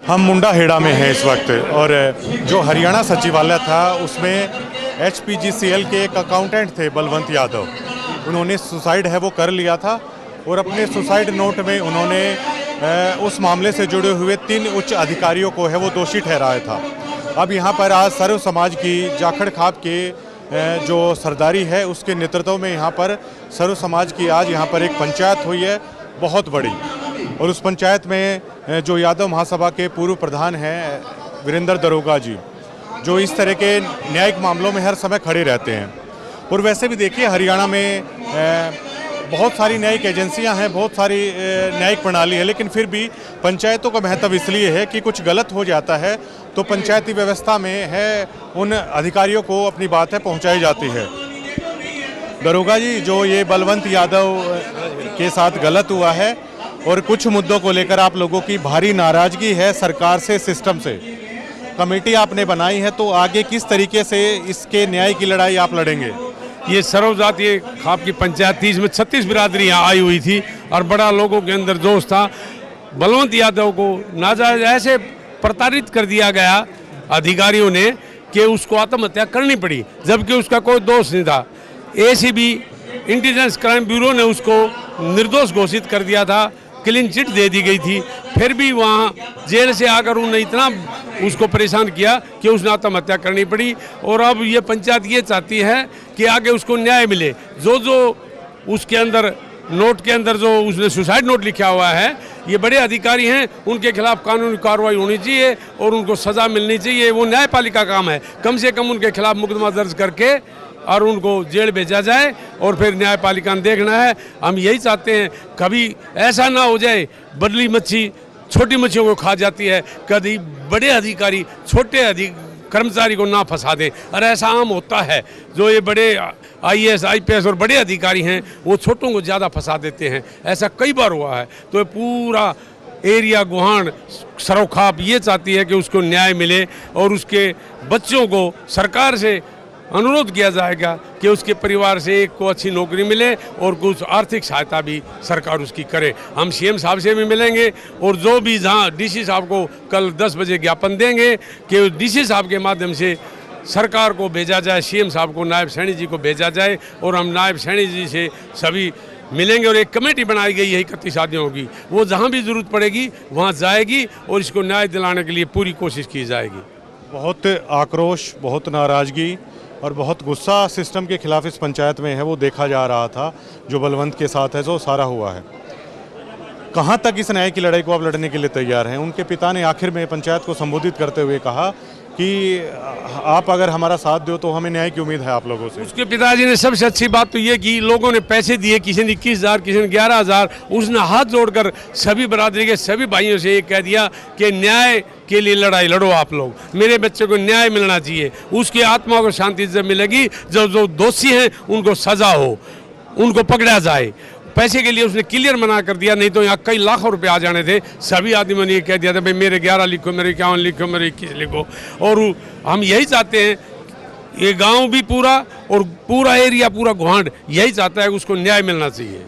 हम मुंडा हेड़ा में हैं इस वक्त और जो हरियाणा सचिवालय था उसमें HPGCL के एक अकाउंटेंट थे बलवंत यादव, उन्होंने सुसाइड है वो कर लिया था और अपने सुसाइड नोट में उन्होंने उस मामले से जुड़े हुए 3 उच्च अधिकारियों को है वो दोषी ठहराया था। अब यहाँ पर आज सर्व समाज की जाखड़ खाप के जो सरदारी है उसके नेतृत्व में यहाँ पर सर्व समाज की आज यहाँ पर एक पंचायत हुई है बहुत बड़ी, और उस पंचायत में जो यादव महासभा के पूर्व प्रधान हैं वीरेंद्र दरोगा जी, जो इस तरह के न्यायिक मामलों में हर समय खड़े रहते हैं। और वैसे भी देखिए हरियाणा में बहुत सारी न्यायिक एजेंसियां हैं, बहुत सारी न्यायिक प्रणाली है, लेकिन फिर भी पंचायतों का महत्व इसलिए है कि कुछ गलत हो जाता है तो पंचायती व्यवस्था में है उन अधिकारियों को अपनी बात है पहुंचाई जाती है। दरोगा जी, जो ये बलवंत यादव के साथ गलत हुआ है और कुछ मुद्दों को लेकर आप लोगों की भारी नाराजगी है सरकार से, सिस्टम से, कमेटी आपने बनाई है, तो आगे किस तरीके से इसके न्याय की लड़ाई आप लड़ेंगे? ये सर्वजातीय खाप की पंचायत थी, इसमें 36 बिरादरी यहाँ आई हुई थी और बड़ा लोगों के अंदर जोश था। बलवंत यादव को नाजायज ऐसे प्रताड़ित कर दिया गया अधिकारियों ने कि उसको आत्महत्या करनी पड़ी, जबकि उसका कोई दोष नहीं था। ACB इंटेलिजेंस क्राइम ब्यूरो ने उसको निर्दोष घोषित कर दिया था, क्लीन चिट दे दी गई थी, फिर भी वहाँ जेल से आकर उन्होंने इतना उसको परेशान किया कि उसने आत्महत्या करनी पड़ी। और अब ये पंचायत ये चाहती है कि आगे उसको न्याय मिले। जो उसके अंदर नोट के अंदर जो उसने सुसाइड नोट लिखा हुआ है, ये बड़े अधिकारी हैं, उनके खिलाफ कानूनी कार्रवाई होनी चाहिए और उनको सज़ा मिलनी चाहिए। वो न्यायपालिका काम है, कम से कम उनके खिलाफ मुकदमा दर्ज करके और उनको जेल भेजा जाए और फिर न्यायपालिका ने देखना है। हम यही चाहते हैं कभी ऐसा ना हो जाए बदली मच्छी छोटी मच्छियों को खा जाती है, कभी बड़े अधिकारी छोटे कर्मचारी को ना फंसा दे। और ऐसा आम होता है, जो ये बड़े IAS IPS और बड़े अधिकारी हैं वो छोटों को ज़्यादा फंसा देते हैं, ऐसा कई बार हुआ है। तो पूरा एरिया गुहान सरोखाप ये चाहती है कि उसको न्याय मिले और उसके बच्चों को सरकार से अनुरोध किया जाएगा कि उसके परिवार से एक को अच्छी नौकरी मिले और कुछ आर्थिक सहायता भी सरकार उसकी करे। हम CM साहब से भी मिलेंगे और जो भी जहाँ DC साहब को कल 10 बजे ज्ञापन देंगे कि DC साहब के माध्यम से सरकार को भेजा जाए, CM साहब को, नायब सैनी जी को भेजा जाए और हम नायब सैनी जी से सभी मिलेंगे। और एक कमेटी बनाई गई है 31 आदमियों की, वो जहाँ भी ज़रूरत पड़ेगी वहाँ जाएगी और इसको न्याय दिलाने के लिए पूरी कोशिश की जाएगी। बहुत आक्रोश, बहुत नाराज़गी और बहुत गुस्सा सिस्टम के खिलाफ इस पंचायत में है वो देखा जा रहा था, जो बलवंत के साथ है जो सारा हुआ है। कहाँ तक इस न्याय की लड़ाई को आप लड़ने के लिए तैयार हैं? उनके पिता ने आखिर में पंचायत को संबोधित करते हुए कहा कि आप अगर हमारा साथ दो तो हमें न्याय की उम्मीद है आप लोगों से। उसके पिताजी ने सबसे अच्छी बात तो ये की, लोगों ने पैसे दिए, किसी ने 21,000, किसी ने 11,000। उसने हाथ जोड़कर सभी बरादरी के सभी भाइयों से ये कह दिया कि न्याय के लिए लड़ाई लड़ो आप लोग, मेरे बच्चे को न्याय मिलना चाहिए। उसकी आत्मा को शांति जब मिलेगी, जब जो दोषी हैं उनको सजा हो, उनको पकड़ा जाए। पैसे के लिए उसने क्लियर मना कर दिया, नहीं तो यहाँ कई लाखों रुपए आ जाने थे। सभी आदमियों ने ये कह दिया था भाई मेरे 11 लिखो, मेरे 51 लिखो, मेरे 21 लिखो। और हम यही चाहते हैं, ये गांव भी पूरा और पूरा एरिया, पूरा गुहांड यही चाहता है कि उसको न्याय मिलना चाहिए।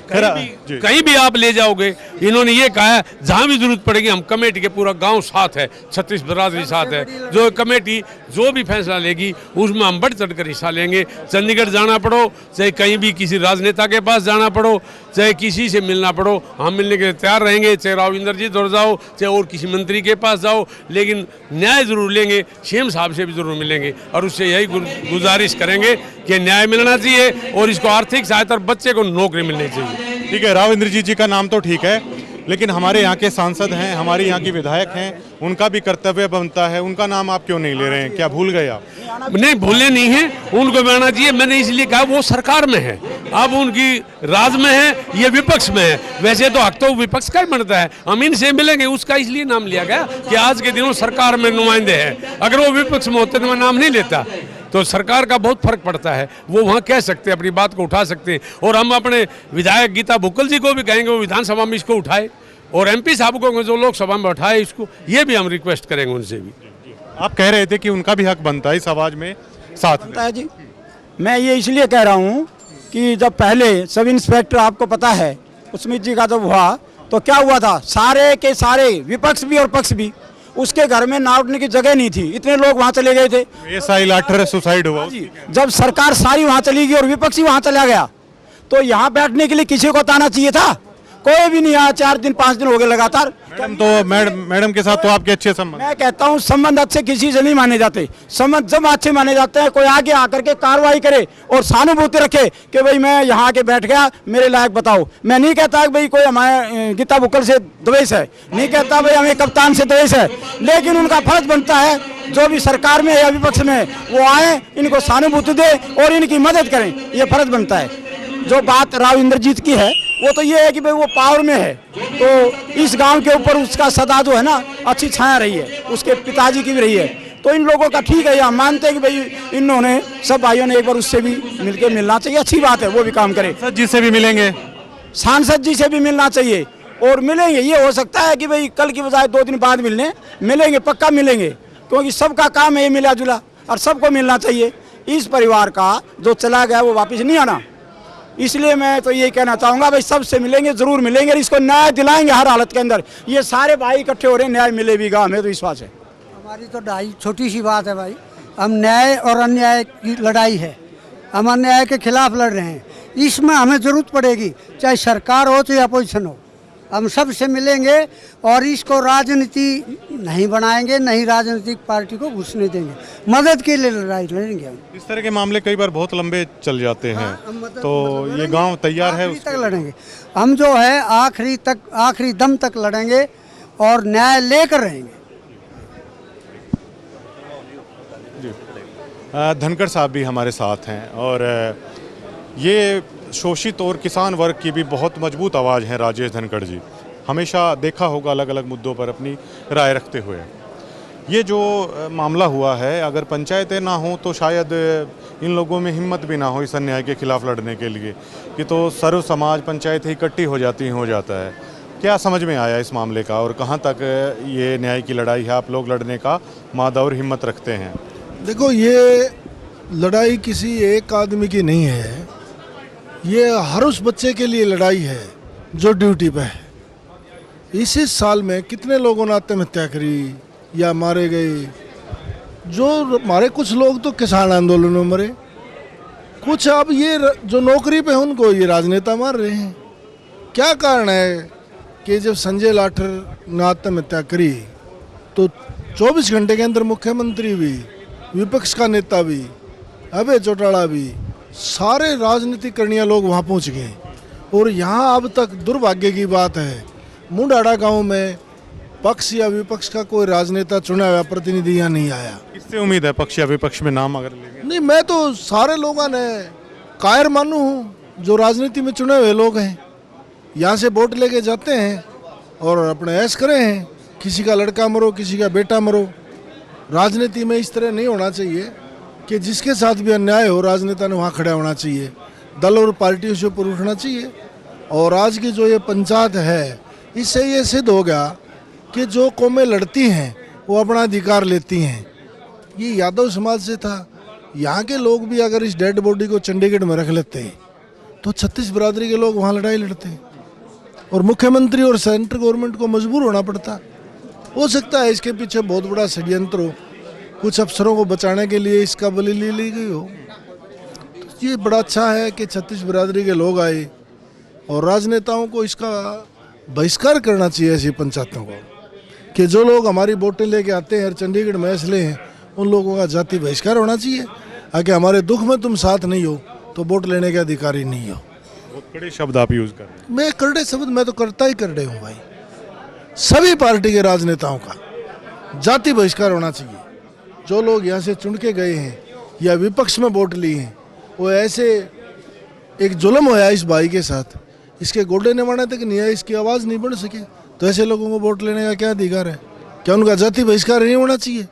कहीं भी आप ले जाओगे, इन्होंने ये कहा है जहाँ भी जरूरत पड़ेगी हम कमेटी के पूरा गांव साथ है, 36 बिरादरी साथ है। जो कमेटी जो भी फैसला लेगी उसमें हम बढ़ चढ़ कर हिस्सा लेंगे। चंडीगढ़ जाना पड़ो, चाहे कहीं भी किसी राजनेता के पास जाना पड़ो, चाहे किसी से मिलना पड़ो, हम मिलने के लिए तैयार रहेंगे। चाहे राव इंद्रजीत दौड़ जाओ, चाहे और किसी मंत्री के पास जाओ, लेकिन न्याय जरूर लेंगे। CM साहब से भी जरूर मिलेंगे और उससे यही गुजारिश करेंगे कि न्याय मिलना चाहिए और इसको आर्थिक सहायता और बच्चे को नौकरी मिलनी चाहिए। ठीक है, राव इंद्रजीत जी का नाम तो ठीक है, लेकिन हमारे यहाँ के सांसद हैं, हमारे यहाँ की विधायक हैं, उनका भी कर्तव्य बनता है। उनका नाम आप क्यों नहीं ले रहे हैं? क्या भूल गए आप? नहीं, भूले नहीं है, उनको बनाना चाहिए। मैंने इसलिए कहा वो सरकार में है, अब उनकी राज में है, ये विपक्ष में है। वैसे तो हक तो विपक्ष का ही बनता है, हम इनसे मिलेंगे, उसका इसलिए नाम लिया गया कि आज के दिनों सरकार में नुमाइंदे हैं। अगर वो विपक्ष में होते तो मैं नाम नहीं लेता। तो सरकार का बहुत फर्क पड़ता है, वो वहाँ कह सकते हैं, अपनी बात को उठा सकते हैं। और हम अपने विधायक गीता भुक्कल जी को भी कहेंगे वो विधानसभा में इसको उठाए, और MP साहब को जो लोकसभा में उठाए इसको, ये भी हम रिक्वेस्ट करेंगे उनसे भी। आप कह रहे थे कि उनका भी हक बनता है इस आवाज में साथ बनता है जी। मैं ये इसलिए कह रहा हूँ कि जब पहले सब इंस्पेक्टर, आपको पता है, उस्मित जी का जब हुआ तो क्या हुआ था, सारे के सारे विपक्ष भी और पक्ष भी उसके घर में नाउटने की जगह नहीं थी, इतने लोग वहाँ चले गए थे। एसआई लाठर सुसाइड हुआ। जब सरकार सारी वहाँ चली गई और विपक्षी वहाँ चला गया, तो यहाँ बैठने के लिए किसी को ताना चाहिए था? कोई भी नहीं आया। 4 दिन 5 दिन हो गए लगातार। मैडम के साथ तो आपके अच्छे संबंध। मैं कहता हूँ संबंध अच्छे किसी से नहीं माने जाते। संबंध जब अच्छे माने जाते हैं, कोई आगे आकर के कार्रवाई करे और सहानुभूति रखे कि भाई मैं यहाँ आके बैठ गया, मेरे लायक बताओ। मैं नहीं कहता कि भाई कोई हमारे गीता बुक्कल से द्वेष है, नहीं कहता भाई हमें कप्तान से द्वेष है, लेकिन उनका फर्ज बनता है जो भी सरकार में या विपक्ष में वो आए, इनको सहानुभूति दे और इनकी मदद करें, ये फर्ज बनता है। जो बात राव इंद्रजीत की है वो तो ये है कि भाई वो पावर में है, तो इस गांव के ऊपर उसका सदा जो है ना अच्छी छाया रही है, उसके पिताजी की भी रही है। तो इन लोगों का ठीक है, हम मानते हैं कि भाई इन्होंने सब भाइयों ने एक बार उससे भी मिलकर मिलना चाहिए, अच्छी बात है, वो भी काम करे। सांसद जी से भी मिलेंगे, सांसद जी से भी मिलना चाहिए और मिलेंगे। ये हो सकता है कि भाई कल की बजाय 2 दिन बाद मिलेंगे, पक्का मिलेंगे, क्योंकि सबका काम है ये मिला जुला और सबको मिलना चाहिए। इस परिवार का जो चला गया वो वापस नहीं आना, इसलिए मैं तो ये कहना चाहूँगा भाई सबसे मिलेंगे, जरूर मिलेंगे, इसको न्याय दिलाएंगे हर हालत के अंदर। ये सारे भाई इकट्ठे हो रहे हैं, न्याय मिले भी, हमें तो विश्वास है। हमारी तो ढाई छोटी सी बात है भाई, हम न्याय और अन्याय की लड़ाई है, हम अन्याय के खिलाफ लड़ रहे हैं। इसमें हमें ज़रूरत पड़ेगी, चाहे सरकार हो चाहे अपोजिशन हो, हम सब से मिलेंगे और इसको राजनीति नहीं बनाएंगे, नहीं राजनीतिक पार्टी को घुसने देंगे, मदद के लिए लड़ाई लड़ेंगे हम। इस तरह के मामले कई बार बहुत लंबे चल जाते हैं, तो ये गांव तैयार है आखिरी तक लड़ेंगे हम, जो है आखिरी दम तक लड़ेंगे और न्याय लेकर रहेंगे। धनखड़ साहब भी हमारे साथ हैं और ये शोषित और किसान वर्ग की भी बहुत मजबूत आवाज़ है राजेश धनखड़ जी। हमेशा देखा होगा अलग अलग मुद्दों पर अपनी राय रखते हुए। ये जो मामला हुआ है, अगर पंचायतें ना हो तो शायद इन लोगों में हिम्मत भी ना हो इस अन्याय के खिलाफ लड़ने के लिए, कि तो सर्व समाज पंचायतें इकट्ठी हो जाता है। क्या समझ में आया इस मामले का और कहाँ तक ये न्याय की लड़ाई है, आप लोग लड़ने का मादा और हिम्मत रखते हैं? देखो, ये लड़ाई किसी एक आदमी की नहीं है, ये हर उस बच्चे के लिए लड़ाई है जो ड्यूटी पे है। इसी साल में कितने लोगों ने आत्महत्या करी या मारे गए, जो मारे कुछ लोग तो किसान आंदोलन में मरे, कुछ अब ये जो नौकरी पे हैं उनको ये राजनेता मार रहे हैं। क्या कारण है कि जब संजय लाठर ने आत्महत्या करी तो 24 घंटे के अंदर मुख्यमंत्री भी, विपक्ष का नेता भी, अभय चौटाला भी, सारे राजनीतिक करणीय लोग वहाँ पहुँच गए। और यहाँ अब तक दुर्भाग्य की बात है, मुंडाड़ा गांव में पक्ष या विपक्ष का कोई राजनेता चुना हुआ प्रतिनिधि यहाँ नहीं आया। किससे उम्मीद है पक्ष या विपक्ष में नाम अगर लेंगे? नहीं, मैं तो सारे लोगों ने कायर मानू हूँ जो राजनीति में चुने हुए लोग हैं, यहाँ से वोट लेके जाते हैं और अपने ऐश करे हैं, किसी का लड़का मरो किसी का बेटा मरो। राजनीति में इस तरह नहीं होना चाहिए कि जिसके साथ भी अन्याय हो राजनेता ने वहाँ खड़ा होना चाहिए, दल और पार्टियों से ऊपर उठना चाहिए। और आज की जो ये पंचायत है, इससे ये सिद्ध हो गया कि जो कौमें लड़ती हैं वो अपना अधिकार लेती हैं। ये यादव समाज से था, यहाँ के लोग भी अगर इस डेड बॉडी को चंडीगढ़ में रख लेते हैं तो 36 बिरादरी के लोग वहाँ लड़ाई लड़ते हैं और मुख्यमंत्री और सेंट्रल गवर्नमेंट को मजबूर होना पड़ता। हो सकता है इसके पीछे बहुत बड़ा षड्यंत्र हो, कुछ अफसरों को बचाने के लिए इसका बलि ले ली गई हो। तो ये बड़ा अच्छा है कि 36 बिरादरी के लोग आए और राजनेताओं को इसका बहिष्कार करना चाहिए ऐसी पंचायतों को, कि जो लोग हमारी वोटें लेके आते हैं और चंडीगढ़ में इसलिए हैं, उन लोगों का जाति बहिष्कार होना चाहिए। आगे हमारे दुख में तुम साथ नहीं हो तो वोट लेने के अधिकारी नहीं हो। बहुत कड़े शब्द आप यूज कर रहे हैं। मैं कड़े शब्द मैं तो करता ही कर रहे हूँ भाई। सभी पार्टी के राजनेताओं का जाति बहिष्कार होना चाहिए। जो लोग यहाँ से चुन के गए हैं या विपक्ष में वोट लिए हैं, वो ऐसे एक जुल्म होया इस भाई के साथ, इसके गोडे निभाने तक नहीं है, इसकी आवाज़ नहीं बढ़ सके, तो ऐसे लोगों को वोट लेने का क्या अधिकार है? क्या उनका जाति बहिष्कार नहीं होना चाहिए?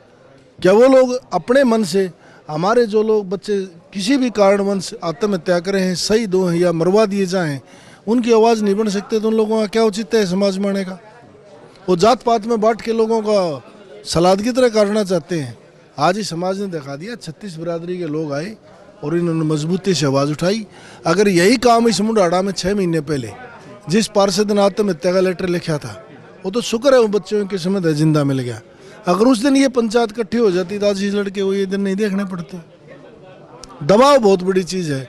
क्या वो लोग अपने मन से, हमारे जो लोग बच्चे किसी भी कारणवश आत्महत्या करें हैं, शहीद हो हैं या मरवा दिए जाएं, उनकी आवाज़ नहीं बन सकते, तो उन लोगों का क्या उचित है समाज में आने का? वो जात पात में बांट के लोगों का सलाद की तरह करना चाहते हैं। आज ही समाज ने दिखा दिया, 36 बिरादरी के लोग आए और इन्होंने मजबूती से आवाज़ उठाई। अगर यही काम इस मुंडाड़ा में 6 महीने पहले जिस पार्षद ने आत्महत्या का लेटर लिखा था, वो तो शुक्र है वो बच्चों के समय जिंदा मिल गया। अगर उस दिन ये पंचायत इकट्ठी हो जाती तो आज इस लड़के को ये दिन नहीं देखने पड़ते। दबाव बहुत बड़ी चीज़ है।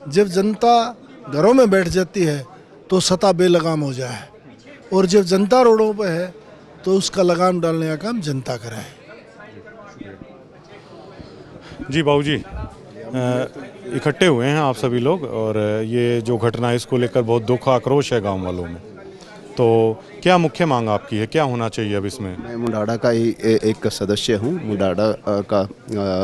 जब जनता घरों में बैठ जाती है तो सत्ता बेलगाम हो जाए, और जब जनता रोडों पर है तो उसका लगाम डालने का काम जनता कराए। जी बाबूजी, इकट्ठे हुए हैं आप सभी लोग, और ये जो घटना है इसको लेकर बहुत दुख आक्रोश है गांव वालों में, तो क्या मुख्य मांग आपकी है, क्या होना चाहिए अब इसमें? मैं मुंडाड़ा का ही एक सदस्य हूँ। मुंडाड़ा का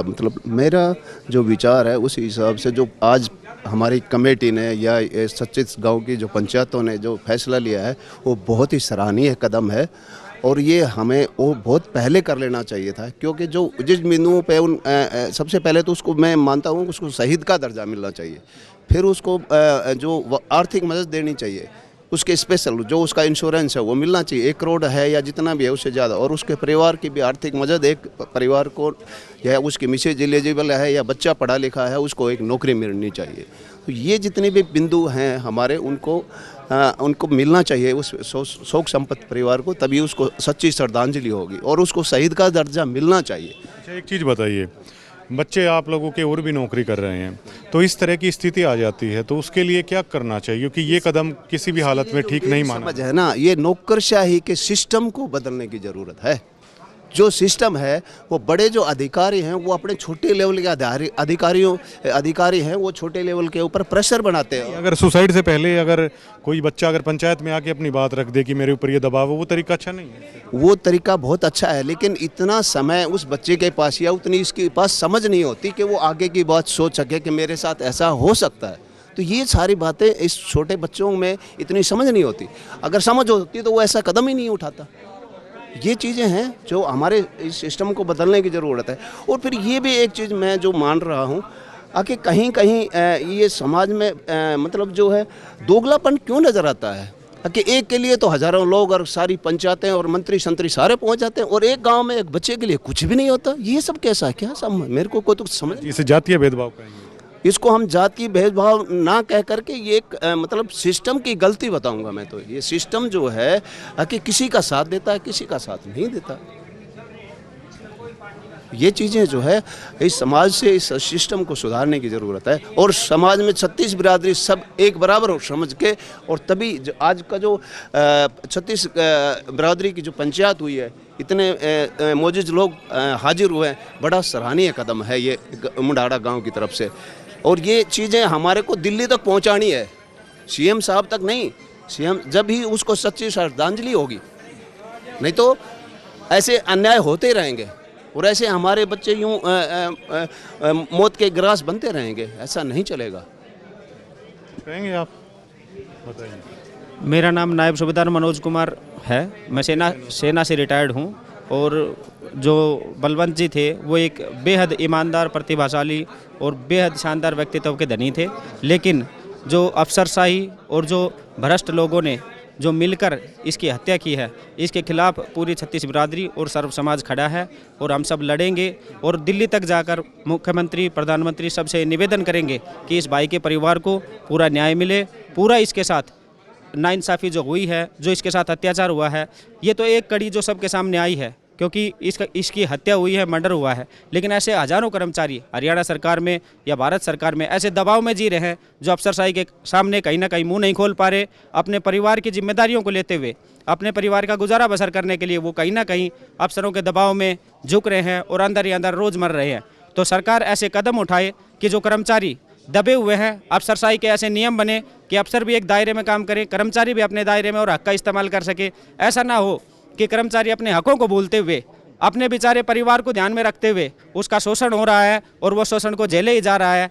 मतलब मेरा जो विचार है उस हिसाब से जो आज हमारी कमेटी ने या 25 गांव की जो पंचायतों ने जो फैसला लिया है वो बहुत ही सराहनीय कदम है, और ये हमें वो बहुत पहले कर लेना चाहिए था, क्योंकि जो जिस बिंदुओं पे सबसे पहले तो उसको मैं मानता हूँ उसको शहीद का दर्जा मिलना चाहिए, फिर उसको जो आर्थिक मदद देनी चाहिए, उसके स्पेशल जो उसका इंश्योरेंस है वो मिलना चाहिए, 1 करोड़ है या जितना भी है उससे ज़्यादा, और उसके परिवार की भी आर्थिक मदद, एक परिवार को या उसकी मिसेज एलिजिबल है या बच्चा पढ़ा लिखा है उसको एक नौकरी मिलनी चाहिए। तो ये जितने भी बिंदु हैं हमारे उनको मिलना चाहिए उस शोक संपत्ति परिवार को, तभी उसको सच्ची श्रद्धांजलि होगी और उसको शहीद का दर्जा मिलना चाहिए। अच्छा, एक चीज़ बताइए, बच्चे आप लोगों के और भी नौकरी कर रहे हैं, तो इस तरह की स्थिति आ जाती है तो उसके लिए क्या करना चाहिए, क्योंकि ये कदम किसी भी हालत में ठीक नहीं माना। समझ है ना, ये नौकरशाही के सिस्टम को बदलने की ज़रूरत है। जो सिस्टम है वो बड़े जो अधिकारी हैं वो अपने छोटे लेवल के अधिकारी हैं वो छोटे लेवल के ऊपर प्रेशर बनाते हैं। अगर सुसाइड से पहले अगर कोई बच्चा अगर पंचायत में आके अपनी बात रख दे कि मेरे ऊपर ये दबाव है, वो तरीका अच्छा नहीं है। वो तरीका बहुत अच्छा है, लेकिन इतना समय उस बच्चे के पास या उतनी इसके पास समझ नहीं होती कि वो आगे की बात सोच सके कि मेरे साथ ऐसा हो सकता है। तो ये सारी बातें इस छोटे बच्चों में इतनी समझ नहीं होती। अगर समझ होती तो वो ऐसा कदम ही नहीं उठाता। ये चीज़ें हैं जो हमारे इस सिस्टम को बदलने की ज़रूरत है। और फिर ये भी एक चीज़ मैं जो मान रहा हूँ कि कहीं कहीं ये समाज में मतलब जो है दोगलापन क्यों नज़र आता है कि एक के लिए तो हज़ारों लोग और सारी पंचायतें और मंत्री संतरी सारे पहुँच जाते हैं और एक गांव में एक बच्चे के लिए कुछ भी नहीं होता। ये सब कैसा है, क्या सब मेरे को कोई तो समझ। इसे जातीय भेदभाव कहेंगे। इसको हम जाति भेदभाव ना कह करके ये एक मतलब सिस्टम की गलती बताऊंगा मैं। तो ये सिस्टम जो है कि किसी का साथ देता है, किसी का साथ नहीं देता। ये चीज़ें जो है इस समाज से इस सिस्टम को सुधारने की ज़रूरत है, और समाज में 36 बिरादरी सब एक बराबर हो समझ के, और तभी आज का जो 36 बिरादरी की जो पंचायत हुई है, इतने मौजूद लोग हाजिर हुए हैं, बड़ा सराहनीय कदम है ये मुंडाड़ा गांव की तरफ से। और ये चीज़ें हमारे को दिल्ली तक पहुंचानी है, सीएम साहब तक नहीं। सीएम जब ही उसको सच्ची श्रद्धांजलि होगी, नहीं तो ऐसे अन्याय होते रहेंगे और ऐसे हमारे बच्चे यूं मौत के ग्रास बनते रहेंगे। ऐसा नहीं चलेगा। कहेंगे आप, बताइए। मेरा नाम नायब सूबेदार मनोज कुमार है। मैं सेना से रिटायर्ड हूं, और जो बलवंत जी थे वो एक बेहद ईमानदार, प्रतिभाशाली और बेहद शानदार व्यक्तित्व के धनी थे। लेकिन जो अफसरशाही और जो भ्रष्ट लोगों ने जो मिलकर इसकी हत्या की है, इसके खिलाफ पूरी 36 बिरादरी और सर्व समाज खड़ा है, और हम सब लड़ेंगे और दिल्ली तक जाकर मुख्यमंत्री, प्रधानमंत्री सबसे निवेदन करेंगे कि इस भाई के परिवार को पूरा न्याय मिले। पूरा इसके साथ नाइंसाफ़ी जो हुई है, जो इसके साथ अत्याचार हुआ है, ये तो एक कड़ी जो सबके सामने आई है, क्योंकि इसकी हत्या हुई है, मर्डर हुआ है। लेकिन ऐसे हज़ारों कर्मचारी हरियाणा सरकार में या भारत सरकार में ऐसे दबाव में जी रहे हैं जो अफसरशाही के सामने कहीं ना कहीं मुंह नहीं खोल पा रहे। अपने परिवार की जिम्मेदारियों को लेते हुए, अपने परिवार का गुजारा बसर करने के लिए वो कहीं ना कहीं अफसरों के दबाव में झुक रहे हैं और अंदर ही अंदर रोज़ मर रहे हैं। तो सरकार ऐसे कदम उठाए कि जो कर्मचारी दबे हुए हैं, अफसरशाही के ऐसे नियम बने कि अफसर भी एक दायरे में काम करें, कर्मचारी भी अपने दायरे में और हक का इस्तेमाल कर सके। ऐसा ना हो कि कर्मचारी अपने हकों को भूलते हुए, अपने बेचारे परिवार को ध्यान में रखते हुए उसका शोषण हो रहा है और वो शोषण को झेले ही जा रहा है।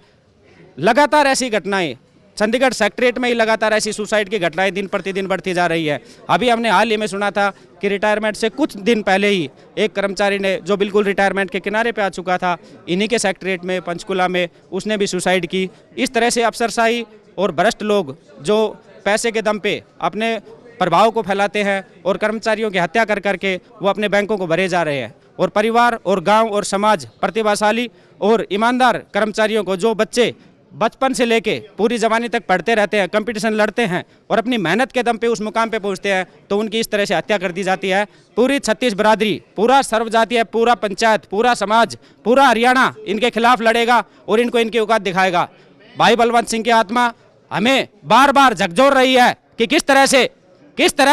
लगातार ऐसी घटनाएं चंडीगढ़ सेक्रेटरीट में ही लगातार ऐसी सुसाइड की घटनाएं दिन प्रतिदिन बढ़ती जा रही है। अभी हमने हाल ही में सुना था कि रिटायरमेंट से कुछ दिन पहले ही एक कर्मचारी ने, जो बिल्कुल रिटायरमेंट के किनारे पे आ चुका था, इन्हीं के सेक्रेटरीट में पंचकुला में, उसने भी सुसाइड की। इस तरह से अफसरशाही और भ्रष्ट लोग जो पैसे के दम पे अपने प्रभाव को फैलाते हैं और कर्मचारियों की हत्या कर करके वो अपने बैंकों को भरे जा रहे हैं, और परिवार और गांव और समाज प्रतिभाशाली और ईमानदार कर्मचारियों को, जो बच्चे बचपन से लेके पूरी जवानी तक पढ़ते रहते हैं, कंपटीशन लड़ते हैं और अपनी मेहनत के दम पे उस मुकाम पे पहुंचते हैं, तो उनकी इस तरह से हत्या कर दी जाती है। पूरी 36 बिरादरी, पूरा सर्वजातीय, पूरा पंचायत, पूरा समाज, पूरा हरियाणा इनके खिलाफ लड़ेगा और इनको इनकी औकात दिखाएगा। भाई बलवंत सिंह की आत्मा हमें बार बार झकझोर रही है कि किस तरह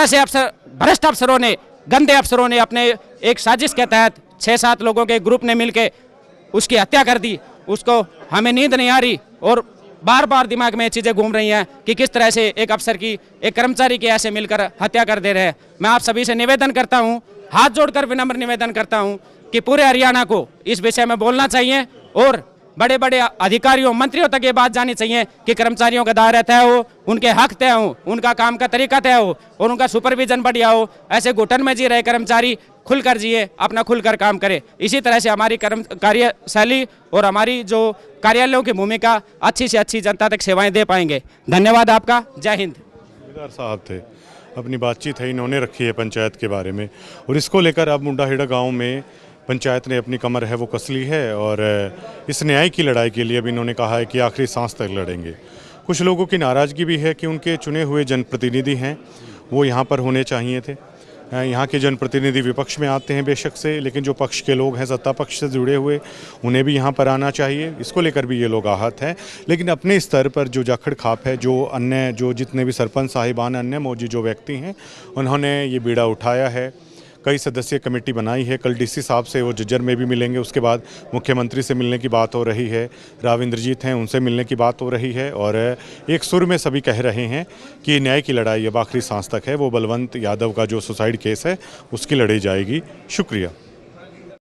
से अफसर, भ्रष्ट अफसरों ने, गंदे अफसरों ने अपने एक साजिश के तहत 6-7 लोगों के ग्रुप ने मिलकर उसकी हत्या कर दी। उसको हमें नींद नहीं आ रही और बार बार दिमाग में ये चीज़ें घूम रही हैं कि किस तरह से एक अफसर की, एक कर्मचारी की ऐसे मिलकर हत्या कर दे रहे हैं। मैं आप सभी से निवेदन करता हूं, हाथ जोड़कर विनम्र निवेदन करता हूं कि पूरे हरियाणा को इस विषय में बोलना चाहिए और बड़े बड़े अधिकारियों, मंत्रियों तक ये बात जानी चाहिए कि कर्मचारियों का दायरा तय हो, उनके हक तय हो, उनका काम का तरीका तय हो और उनका सुपरविजन बढ़िया हो। ऐसे घुटन में जी रहे कर्मचारी खुलकर जिए, अपना खुलकर काम करे। इसी तरह से हमारी कार्यशैली और हमारी जो कार्यालयों की भूमिका अच्छी से अच्छी जनता तक सेवाएं दे पाएंगे। धन्यवाद आपका। जय हिंद। जमींदार साहब थे, अपनी बातचीत है इन्होंने रखी है पंचायत के बारे में, और इसको लेकर अब मुंडाहेड़ा गांव में पंचायत ने अपनी कमर है वो कस ली है और इस न्याय की लड़ाई के लिए अब इन्होंने कहा है कि आखिरी सांस तक लड़ेंगे। कुछ लोगों की नाराज़गी भी है कि उनके चुने हुए जनप्रतिनिधि हैं वो यहाँ पर होने चाहिए थे। यहाँ के जनप्रतिनिधि विपक्ष में आते हैं बेशक से, लेकिन जो पक्ष के लोग हैं, सत्ता पक्ष से जुड़े हुए, उन्हें भी यहाँ पर आना चाहिए। इसको लेकर भी ये लोग आहत हैं। लेकिन अपने स्तर पर जो जाखड़ खाप है, जो जितने भी सरपंच साहिबान, अन्य मौजूद जो व्यक्ति हैं, उन्होंने ये बीड़ा उठाया है। कई सदस्यीय कमेटी बनाई है। कल डीसी साहब से वो जज्जर में भी मिलेंगे, उसके बाद मुख्यमंत्री से मिलने की बात हो रही है, राव इंद्रजीत हैं उनसे मिलने की बात हो रही है और एक सुर में सभी कह रहे हैं कि न्याय की लड़ाई अब आखिरी सांस तक है। वो बलवंत यादव का जो सुसाइड केस है उसकी लड़ी जाएगी। शुक्रिया।